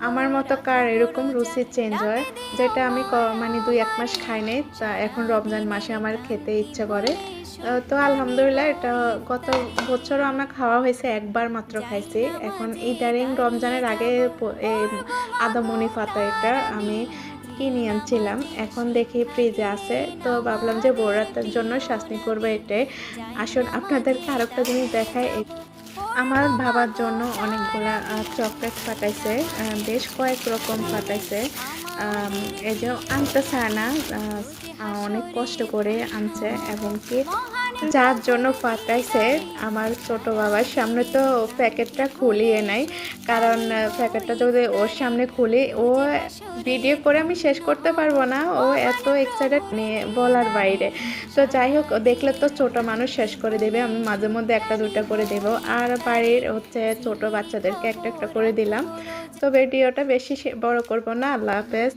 আমার মতো কার এরকম রুচি চেঞ্জ হয়, যেটা আমি মানে 2-1 মাস খাই নাই, তা এখন রমজান মাসে আমার খেতে ইচ্ছে করে। তো আলহামদুলিল্লাহ এটা গত বছরও আমার খাওয়া হয়েছে, একবার মাত্র খাইছি। এখন ইদারিং রমজানের আগে আদামনি ফাতা এটা আমি কিনে আনছিলাম। এখন দেখি ফ্রিজে আছে, তো ভাবলাম যে বড়রাতের জন্য শাসনি করবো এটাই। আসুন আপনাদেরকে আরেকটা জিনিস দেখাই। আমার বাবার জন্য অনেকগুলা চকলেট পাঠাইছে, বেশ কয়েক রকম পাঠাইছে। এই যে আনতে চায় না, অনেক কষ্ট করে আনছে, এবং কি যার জন্য পাঠাইছে আমার ছোট বাবার সামনে তো প্যাকেটটা খুলিয়ে নাই, কারণ প্যাকেটটা যদি ওর সামনে খুলি ও ভিডিও করে আমি শেষ করতে পারবো না, ও এত এক্সাইটেড নিয়ে বলার বাইরে। তো যাই হোক, দেখলে তো ছোট মানুষ শেষ করে দেবে, আমি মাঝে মধ্যে একটা দুটা করে দেব, আর বাড়ির হচ্ছে ছোট বাচ্চাদেরকে একটা একটা করে দিলাম। তো ভিডিওটা বেশি বড় করব না। আল্লাহ হাফেজ।